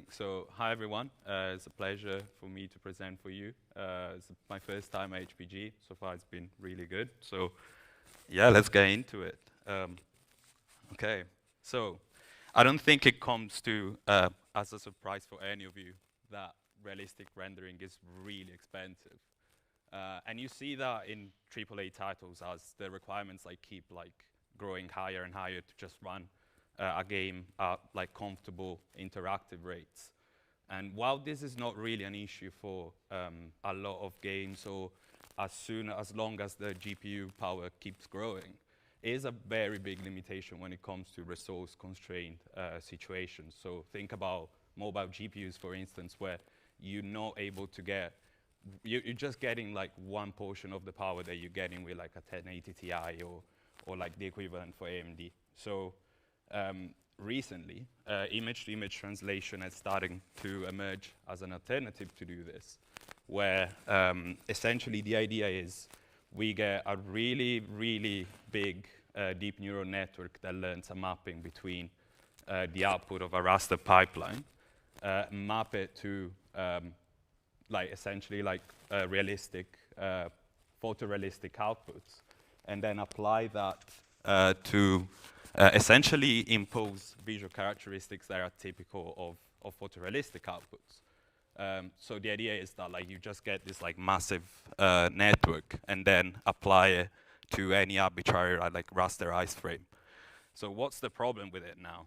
So, hi everyone. It's a pleasure for me to present for you. It's my first time at HPG. So far, it's been really good. So, yeah, let's get into it. Okay. So, I don't think it comes to as a surprise for any of you that realistic rendering is really expensive. And you see that in AAA titles as the requirements keep growing higher and higher to just run a game at comfortable interactive rates. And while this is not really an issue for a lot of games, or as long as the GPU power keeps growing, it is a very big limitation when it comes to resource-constrained situations. So think about mobile GPUs, for instance, where you're not able to get you're just getting one portion of the power that you're getting with a 1080 Ti or the equivalent for AMD. So recently, image-to-image translation is starting to emerge as an alternative to do this, where essentially the idea is we get a really, really big deep neural network that learns a mapping between the output of a raster pipeline, map it to essentially realistic, photorealistic outputs, and then apply that to essentially impose visual characteristics that are typical of photorealistic outputs. So the idea is that you just get this massive network and then apply it to any arbitrary rasterized frame. So what's the problem with it now?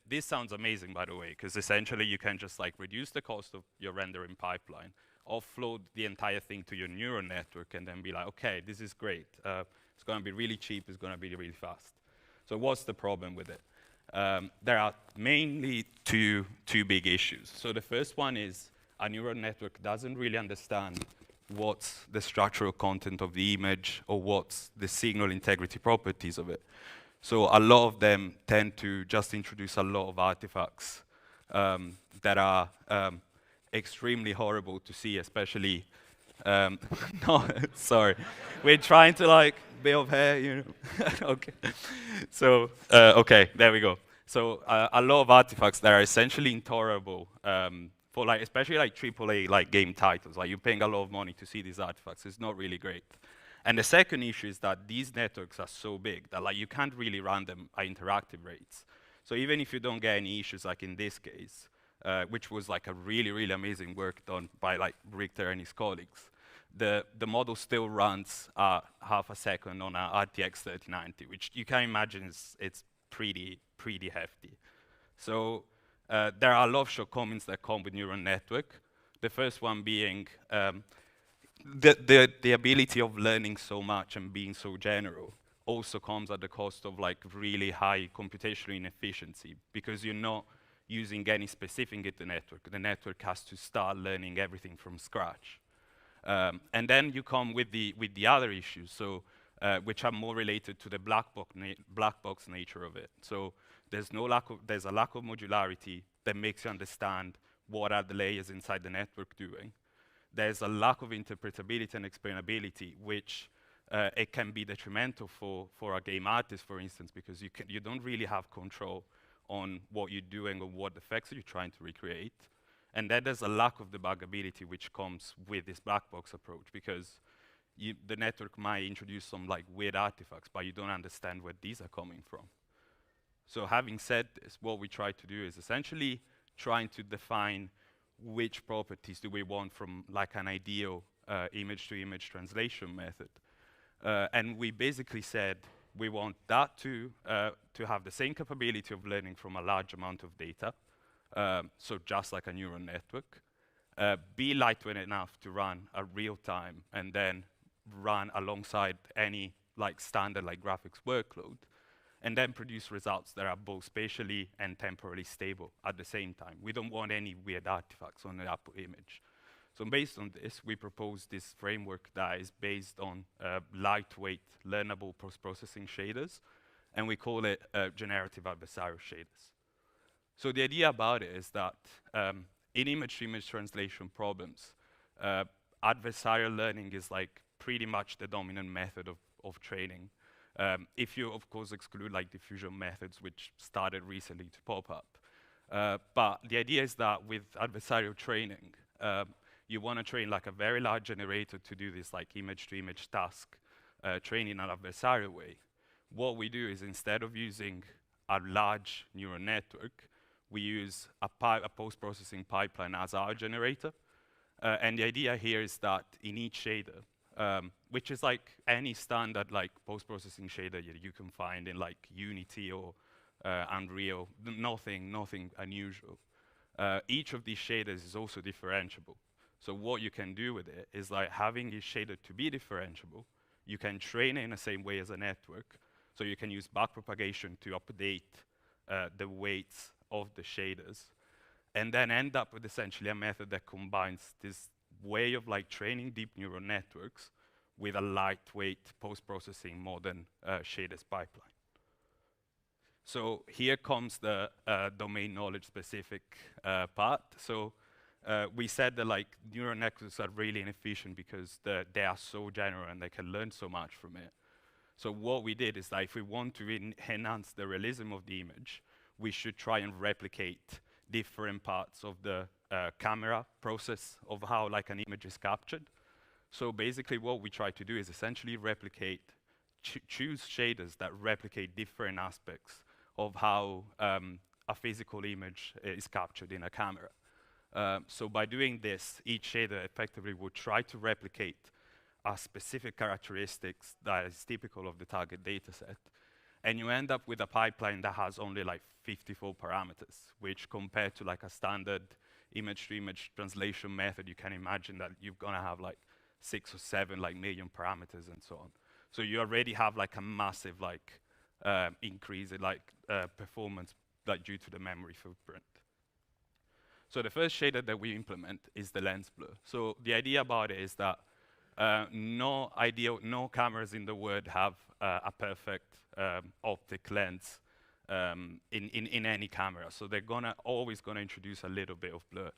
This sounds amazing, by the way, because essentially you can just reduce the cost of your rendering pipeline, offload the entire thing to your neural network, and then be like, okay, this is great. It's going to be really cheap. It's going to be really fast. So what's the problem with it? There are mainly two big issues. So the first one is a neural network doesn't really understand what's the structural content of the image or what's the signal integrity properties of it. So a lot of them tend to just introduce a lot of artifacts that are extremely horrible to see, especially, no, sorry. We're trying to bit of hair, you know. Okay. So, okay, there we go. So a lot of artifacts that are essentially intolerable for especially AAA game titles. You're paying a lot of money to see these artifacts. It's not really great. And the second issue is that these networks are so big that you can't really run them at interactive rates. So even if you don't get any issues in this case, which was a really, really amazing work done by Richter and his colleagues, the model still runs half a second on a RTX 3090, which you can imagine it's pretty hefty. So there are a lot of shortcomings that come with neural network. The first one being the ability of learning so much and being so general also comes at the cost of really high computational inefficiency, because you're not using any specific in the network. The network has to start learning everything from scratch. And then you come with the other issues, so which are more related to the black box nature of it. So there's a lack of modularity that makes you understand what are the layers inside the network doing. There's a lack of interpretability and explainability, which it can be detrimental for a game artist, for instance, because you don't really have control on what you're doing or what effects you're trying to recreate. And then there's a lack of debugability, which comes with this black box approach, because the network might introduce some weird artifacts, but you don't understand where these are coming from. So having said this, what we try to do is essentially trying to define which properties do we want from an ideal image-to-image translation method. And we basically said we want that to have the same capability of learning from a large amount of data, so just like a neural network, be lightweight enough to run a real-time and then run alongside any standard graphics workload, and then produce results that are both spatially and temporally stable at the same time. We don't want any weird artifacts on the output image. So based on this, we propose this framework that is based on lightweight, learnable post-processing shaders, and we call it generative adversarial shaders. So the idea about it is that in image-to-image translation problems, adversarial learning is pretty much the dominant method of training. If you, of course, exclude diffusion methods, which started recently to pop up. But the idea is that with adversarial training, you want to train like a very large generator to do this like image-to-image task training in an adversarial way. What we do is instead of using a large neural network, we use a post-processing pipeline as our generator. And the idea here is that in each shader, which is like any standard like post-processing shader you can find in like Unity or Unreal, nothing unusual. Each of these shaders is also differentiable. So what you can do with it is like having each shader to be differentiable. You can train it in the same way as a network. So you can use backpropagation to update the weights of the shaders, and then end up with essentially a method that combines this way of like training deep neural networks with a lightweight post-processing modern shaders pipeline. So here comes the domain knowledge specific part. So we said that like neural networks are really inefficient because they are so general and they can learn so much from it. So what we did is that if we want to enhance the realism of the image, we should try and replicate different parts of the camera process of how like an image is captured. So basically what we try to do is essentially replicate, choose shaders that replicate different aspects of how a physical image is captured in a camera. So by doing this, each shader effectively would try to replicate a specific characteristics that is typical of the target data set. And you end up with a pipeline that has only like 54 parameters, which compared to like a standard image-to-image translation method, you can imagine that you're gonna have like 6 or 7 like million parameters and so on. So you already have like a massive like increase in like performance like due to the memory footprint. So the first shader that we implement is the lens blur. So the idea about it is that no cameras in the world have a perfect optic lens in any camera. So they're always gonna introduce a little bit of blur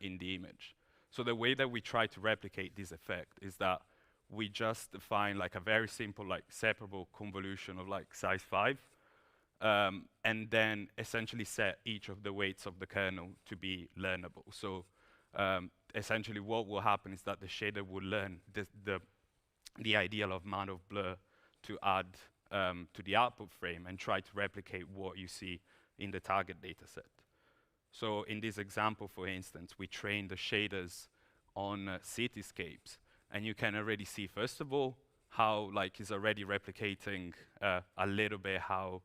in the image. So the way that we try to replicate this effect is that we just define like a very simple like separable convolution of like size 5, and then essentially set each of the weights of the kernel to be learnable. So essentially what will happen is that the shader will learn the ideal amount of blur to add to the output frame and try to replicate what you see in the target data set. So in this example, for instance, we train the shaders on cityscapes, and you can already see, first of all, how like it's already replicating a little bit how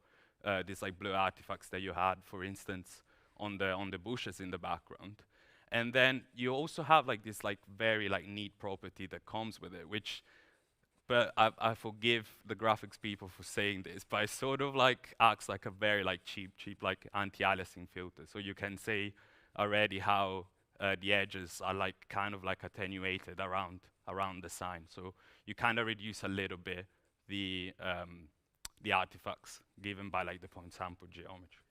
these like blur artifacts that you had, for instance, on the bushes in the background. And then you also have like this like very like neat property that comes with it, which, but I forgive the graphics people for saying this, but it sort of like acts like a very like cheap like anti-aliasing filter. So you can say already how the edges are like kind of like attenuated around the sign. So you kind of reduce a little bit the artifacts given by like the point sample geometry.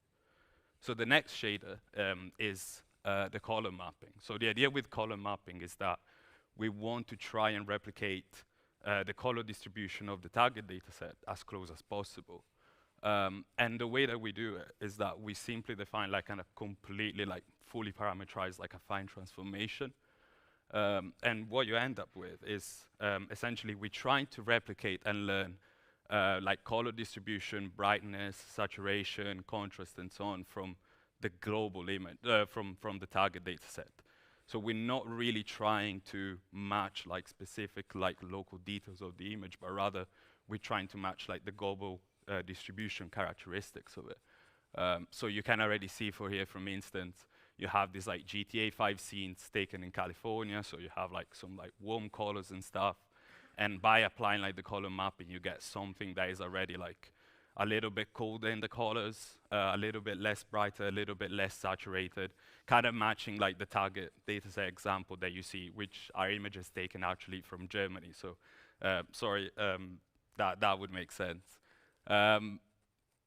So the next shader is the color mapping. So the idea with color mapping is that we want to try and replicate the color distribution of the target data set as close as possible. And the way that we do it is that we simply define like a completely like fully parameterized like affine transformation. And what you end up with is essentially we're trying to replicate and learn like color distribution, brightness, saturation, contrast, and so on from the global image, from the target data set. So we're not really trying to match like specific like local details of the image, but rather we're trying to match like the global distribution characteristics of it. So you can already see for here, from instance, you have these like GTA 5 scenes taken in California, so you have like some like warm colors and stuff. And by applying like the color mapping, you get something that is already like a little bit colder in the colors, a little bit less brighter, a little bit less saturated, kind of matching like the target dataset example that you see, which are images taken actually from Germany. So sorry, that would make sense.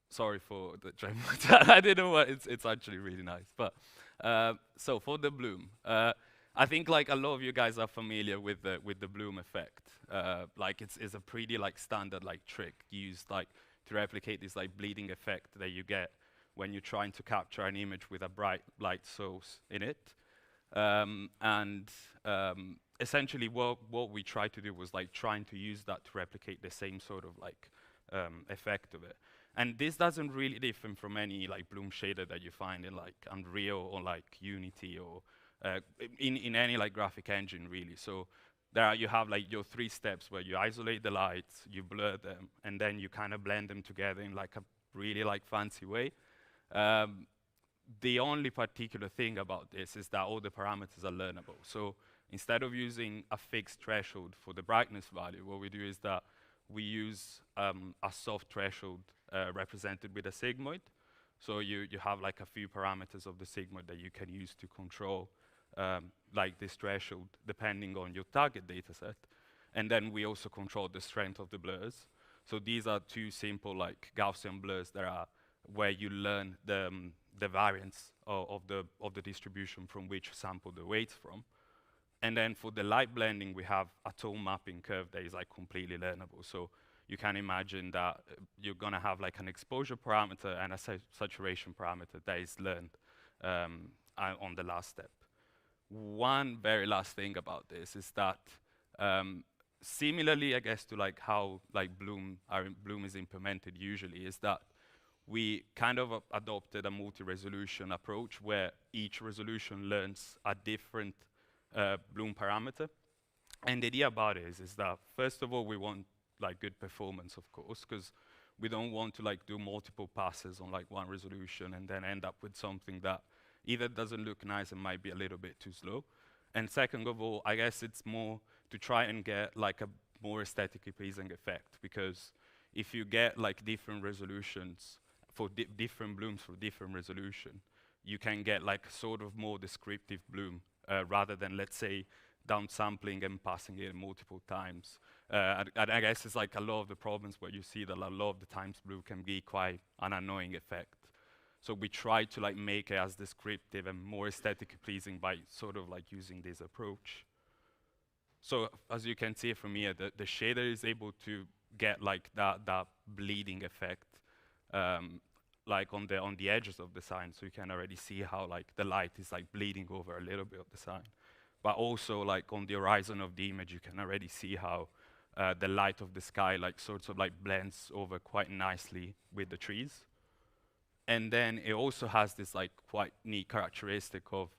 Sorry for the German. I didn't know what it's actually really nice. But so for the bloom, I think like a lot of you guys are familiar with the bloom effect. Like it's a pretty like standard like trick used like to replicate this like bleeding effect that you get when you're trying to capture an image with a bright light source in it. Essentially what we tried to do was like trying to use that to replicate the same sort of like effect of it. And this doesn't really differ from any like bloom shader that you find in like Unreal or like Unity or in any like graphic engine really. So there you have like your 3 steps where you isolate the lights, you blur them, and then you kind of blend them together in like a really like fancy way. The only particular thing about this is that all the parameters are learnable. So instead of using a fixed threshold for the brightness value, what we do is that we use a soft threshold represented with a sigmoid. So you have like a few parameters of the sigmoid that you can use to control like this threshold depending on your target data set. And then we also control the strength of the blurs. So these are 2 simple like Gaussian blurs that are where you learn the variance of the distribution from which sample the weights from. And then for the light blending, we have a tone mapping curve that is like completely learnable. So you can imagine that you're gonna have like an exposure parameter and a saturation parameter that is learned on the last step. One very last thing about this is that similarly, I guess, to like how like Bloom is implemented usually, is that we kind of adopted a multi-resolution approach where each resolution learns a different Bloom parameter. And the idea about it is that, first of all, we want like good performance, of course, because we don't want to like do multiple passes on like one resolution and then end up with something that either doesn't look nice and might be a little bit too slow. And second of all, I guess it's more to try and get like a more aesthetically pleasing effect, because if you get like different resolutions for different blooms for different resolution, you can get like sort of more descriptive bloom rather than, let's say, downsampling and passing it multiple times. And I guess it's like a lot of the problems where you see that a lot of the times blue can be quite an annoying effect. So we try to like make it as descriptive and more aesthetically pleasing by sort of like using this approach. So as you can see from here, the shader is able to get like that bleeding effect like on the edges of the sign. So you can already see how like the light is like bleeding over a little bit of the sign. But also like on the horizon of the image, you can already see how the light of the sky like sorts of like blends over quite nicely with the trees. And then it also has this like quite neat characteristic of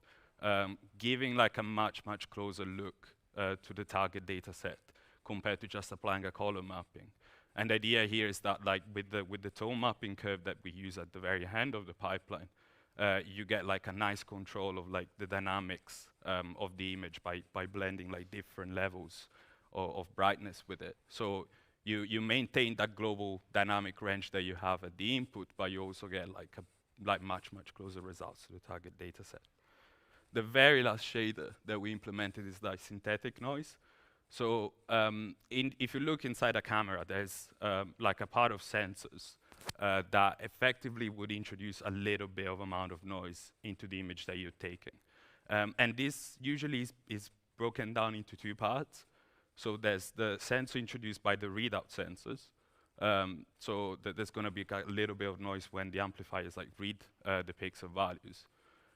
giving like a much closer look to the target data set compared to just applying a color mapping. And the idea here is that like with the tone mapping curve that we use at the very end of the pipeline, you get like a nice control of like the dynamics of the image by blending like different levels of brightness with it. So you maintain that global dynamic range that you have at the input, but you also get like much closer results to the target data set. The very last shader that we implemented is like synthetic noise. So if you look inside a camera, there's like a part of sensors that effectively would introduce a little bit of amount of noise into the image that you're taking. And this usually is broken down into 2 parts. So there's the sensor introduced by the readout sensors. So there's going to be a little bit of noise when the amplifiers like read the pixel values.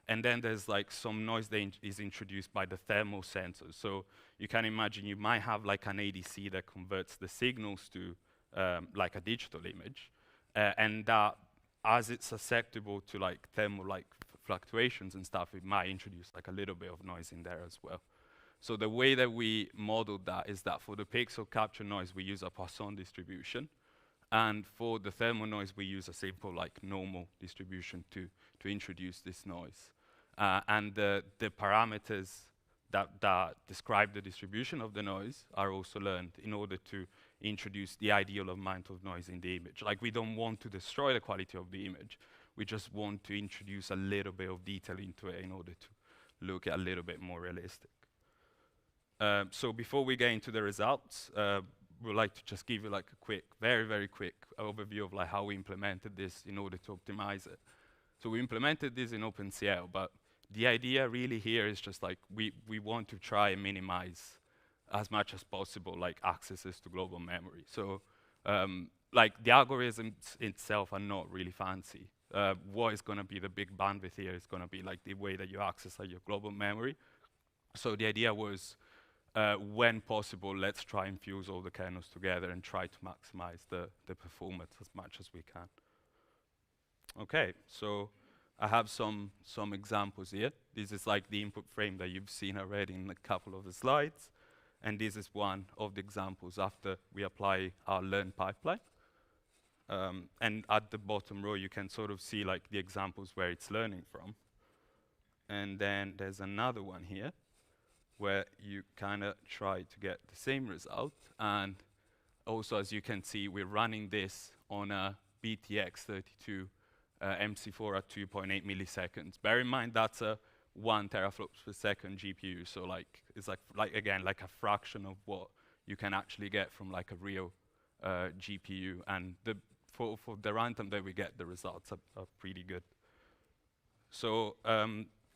And then there's like some noise that is introduced by the thermal sensors. So you can imagine you might have like an ADC that converts the signals to like a digital image. And that, as it's susceptible to like thermal like fluctuations and stuff, it might introduce like a little bit of noise in there as well. So the way that we modeled that is that for the pixel capture noise, we use a Poisson distribution. And for the thermal noise, we use a simple like normal distribution to introduce this noise. And the parameters that describe the distribution of the noise are also learned in order to introduce the ideal amount of noise in the image. Like, we don't want to destroy the quality of the image. We just want to introduce a little bit of detail into it in order to look a little bit more realistic. So before we get into the results, we'd like to just give you like a quick, very quick overview of like how we implemented this in order to optimize it. So we implemented this in OpenCL, but the idea really here is just like we want to try and minimize as much as possible like accesses to global memory. So like the algorithms itself are not really fancy. what is going to be the big bandwidth here is going to be like the way that you access like, your global memory. So the idea was, when possible, let's try and fuse all the kernels together and try to maximize the performance as much as we can. Okay, so I have some examples here. This is like the input frame that you've seen already in a couple of the slides. And this is one of the examples after we apply our learn pipeline. And at the bottom row, you can sort of see like the examples where it's learning from. And then there's another one here where you kind of try to get the same result. And also, as you can see, we're running this on a BTX32 MC4 at 2.8 milliseconds. Bear in mind that's a 1 teraflops per second GPU, so like it's like again like a fraction of what you can actually get from like a real GPU. And for the runtime that we get, the results are pretty good. So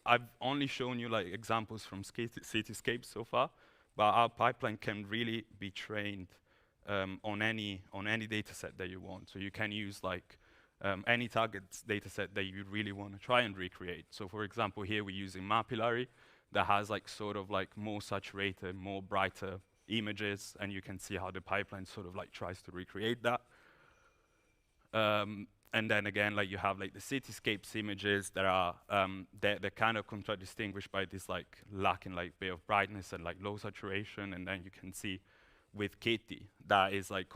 I've only shown you like examples from Cityscape so far, but our pipeline can really be trained on any data set that you want. So you can use like any target data set that you really want to try and recreate. So for example, here we're using Mapillary that has like sort of like more saturated, more brighter images, and you can see how the pipeline sort of like tries to recreate that. And then again, like you have like the cityscapes images that are they're kind of contradistinguished by this like lacking like bit of brightness and like low saturation. And then you can see with Kitty that is like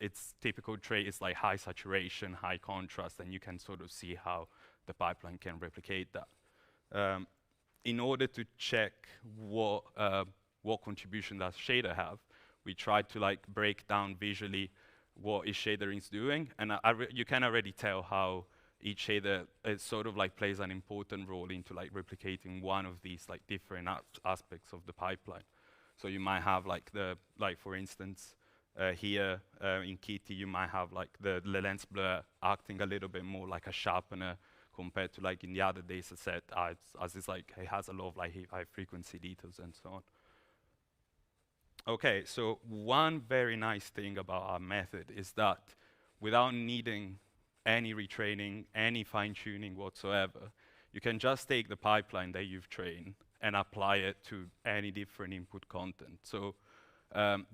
its typical trait is like high saturation, high contrast, and you can sort of see how the pipeline can replicate that. In order to check what contribution does shader have, we tried to like break down visually what each shader is doing, and you can already tell how each shader sort of like plays an important role into like replicating one of these like different aspects of the pipeline. So you might have like for instance, here in Kitty, you might have like the lens blur acting a little bit more like a sharpener compared to like in the other data set, as it's like it has a lot of like high frequency details and so on. Okay, so one very nice thing about our method is that without needing any retraining, any fine-tuning whatsoever, you can just take the pipeline that you've trained and apply it to any different input content. So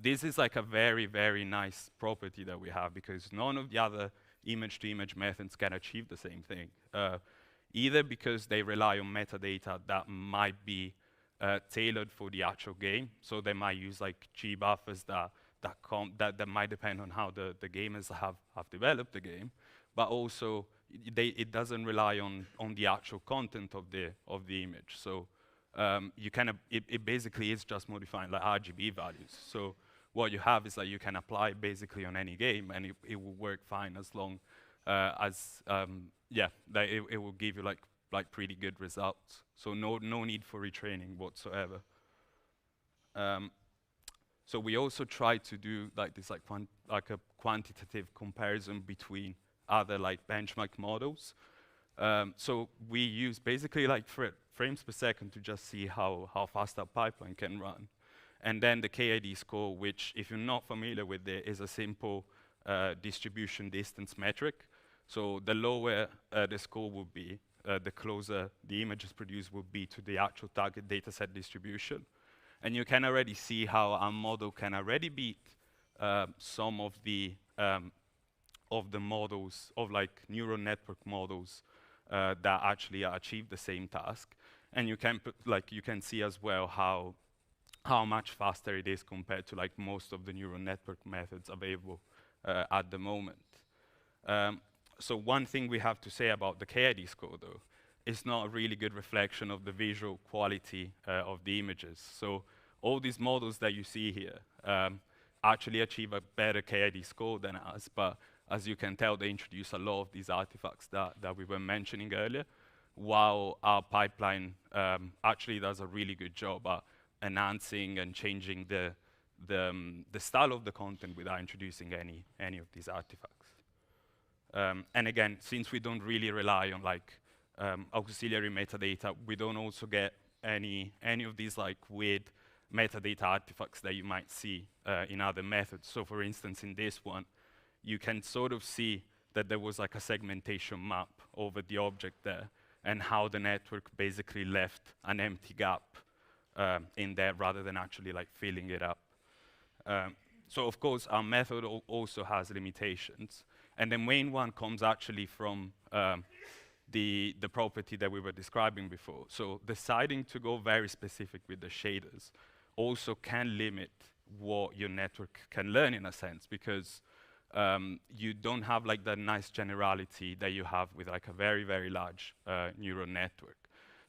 this is like a very, very nice property that we have, because none of the other image-to-image methods can achieve the same thing, either because they rely on metadata that might be tailored for the actual game. So they might use like G buffers that might depend on how the gamers have developed the game, but also it doesn't rely on the actual content of the image. So it basically is just modifying like RGB values. So what you have is that you can apply basically on any game, and it will work fine as long as that it will give you like pretty good results. So no need for retraining whatsoever. So we also try to do like this like a quantitative comparison between other like benchmark models. So we use basically like frames per second to just see how fast our pipeline can run. And then the KID score, which if you're not familiar with it, is a simple distribution distance metric. So the lower the score would be, the closer the images produced would be to the actual target dataset distribution. And you can already see how our model can already beat some of the models, of like neural network models that actually achieve the same task. And you can see as well how much faster it is compared to like most of the neural network methods available at the moment. So one thing we have to say about the KID score, though, it's not a really good reflection of the visual quality of the images. So all these models that you see here actually achieve a better KID score than us, but as you can tell, they introduce a lot of these artifacts that we were mentioning earlier, while our pipeline actually does a really good job at enhancing and changing the style of the content without introducing any of these artifacts. And again, since we don't really rely on like auxiliary metadata, we don't also get any of these like weird metadata artifacts that you might see in other methods. So for instance, in this one, you can sort of see that there was like a segmentation map over the object there, and how the network basically left an empty gap in there rather than actually like filling it up. So of course our method also has limitations, and the main one comes actually from the property that we were describing before. So deciding to go very specific with the shaders also can limit what your network can learn in a sense, because you don't have like that nice generality that you have with like a very, very large neural network.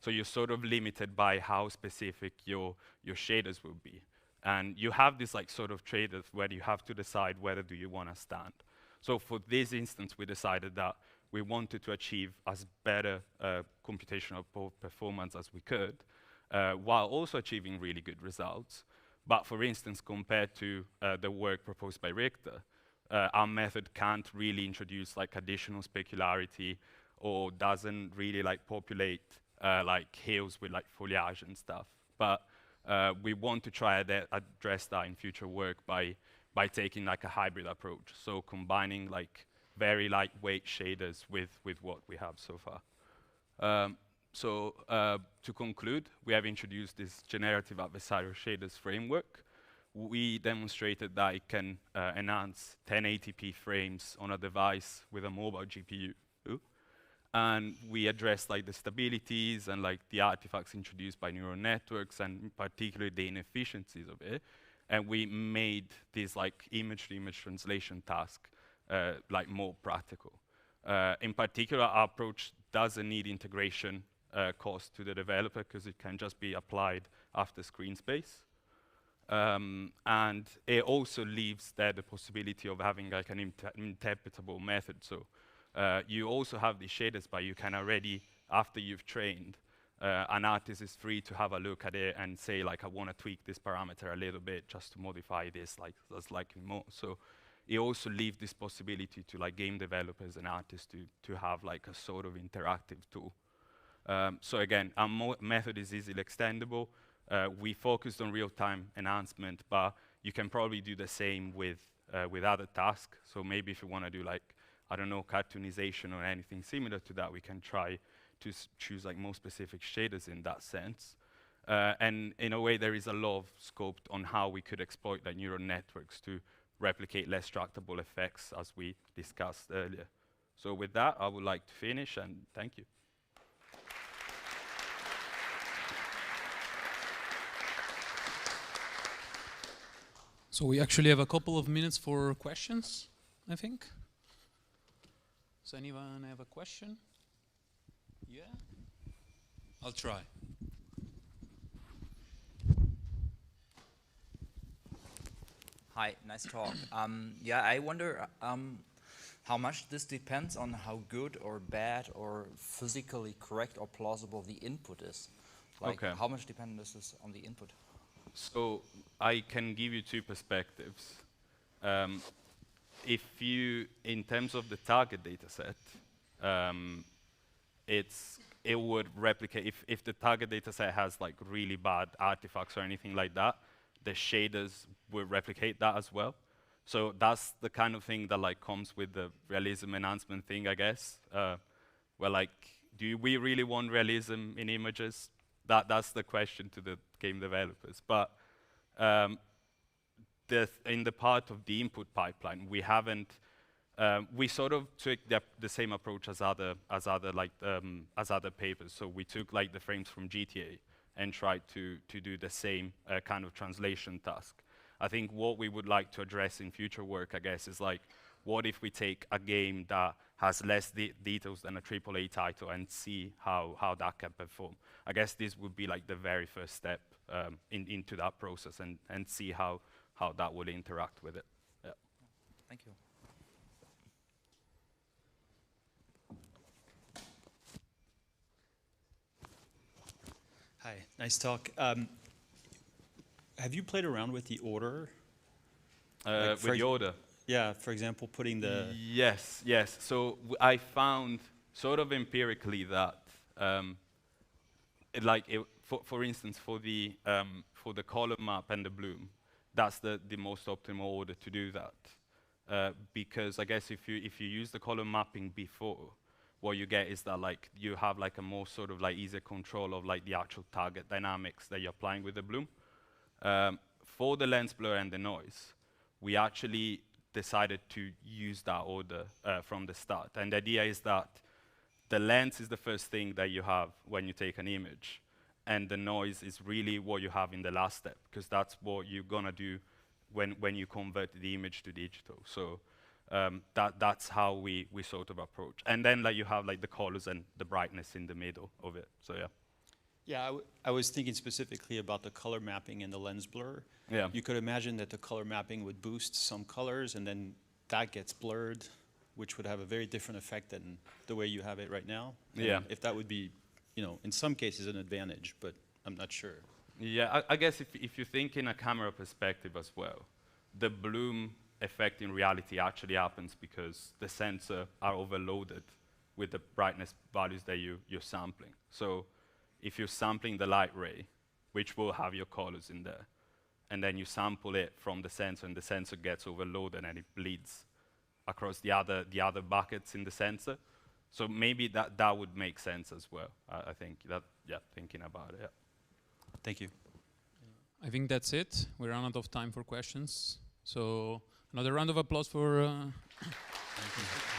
So you're sort of limited by how specific your shaders will be. And you have this like sort of trade-off where you have to decide whether do you want to stand. So for this instance, we decided that we wanted to achieve as better computational performance as we could, while also achieving really good results. But for instance, compared to the work proposed by Richter, our method can't really introduce like additional specularity, or doesn't really like populate like hills with like foliage and stuff. But we want to try to address that in future work by taking like a hybrid approach. So combining like very lightweight shaders with what we have so far. To conclude, we have introduced this generative adversarial shaders framework. We demonstrated that it can enhance 1080p frames on a device with a mobile GPU. And we addressed like the stabilities and like the artifacts introduced by neural networks, and particularly the inefficiencies of it. And we made this like image-to-image translation task like more practical. In particular, our approach doesn't need integration cost to the developer, because it can just be applied after screen space. And it also leaves there the possibility of having like an interpretable method. So you also have the shaders, but you can already, after you've trained, an artist is free to have a look at it and say like, I want to tweak this parameter a little bit just to modify this like slightly more. So it also leaves this possibility to like game developers and artists to have like a sort of interactive tool. So again, our method is easily extendable. We focused on real-time enhancement, but you can probably do the same with other tasks. So maybe if you want to do like, I don't know, cartoonization or anything similar to that, we can try to choose like more specific shaders in that sense. And in a way, there is a lot of scope on how we could exploit the neural networks to replicate less tractable effects, as we discussed earlier. So with that, I would like to finish, and thank you. So we actually have a couple of minutes for questions, I think. Does anyone have a question? Yeah? I'll try. Hi, nice talk. Yeah, I wonder how much this depends on how good or bad or physically correct or plausible the input is. Like, how much dependence is on the input? So I can give you two perspectives. If you, in terms of the target data set, it would replicate, if the target data set has like really bad artifacts or anything like that, the shaders will replicate that as well. So that's the kind of thing that like comes with the realism enhancement thing, I guess. Where like, do we really want realism in images? That's the question to the game developers. But in the part of the input pipeline, we haven't. We sort of took the same approach as other papers. So we took like the frames from GTA and tried to do the same kind of translation task. I think what we would like to address in future work, I guess, is like, what if we take a game that has less details than a AAA title and see how that can perform? I guess this would be like the very first step into that process, and see how that will interact with it. Yeah. Thank you. Hi, nice talk. Have you played around with the order? With the order? Yeah, for example, putting the... Yes. So I found sort of empirically that, for instance, for the color map and the bloom, that's the most optimal order to do that. because I guess if you use the color mapping before, what you get is that like you have like a more sort of like easier control of like the actual target dynamics that you're applying with the bloom. For the lens blur and the noise, we actually decided to use that order from the start. And the idea is that the lens is the first thing that you have when you take an image, and the noise is really what you have in the last step, because that's what you're gonna do when you convert the image to digital. So that's how we sort of approach. And then like you have like the colors and the brightness in the middle of it. So yeah. Yeah, I was thinking specifically about the color mapping and the lens blur. Yeah. You could imagine that the color mapping would boost some colors and then that gets blurred, which would have a very different effect than the way you have it right now. Yeah. And if that would be, you know, in some cases an advantage, but I'm not sure. Yeah, I guess if you think in a camera perspective as well, the bloom effect in reality actually happens because the sensor are overloaded with the brightness values that you're sampling. So if you're sampling the light ray, which will have your colors in there, and then you sample it from the sensor, and the sensor gets overloaded and it bleeds across the other buckets in the sensor. So maybe that would make sense as well. I think that, yeah, thinking about it. Yeah. Thank you. I think that's it. We ran out of time for questions. So another round of applause for. Thank you.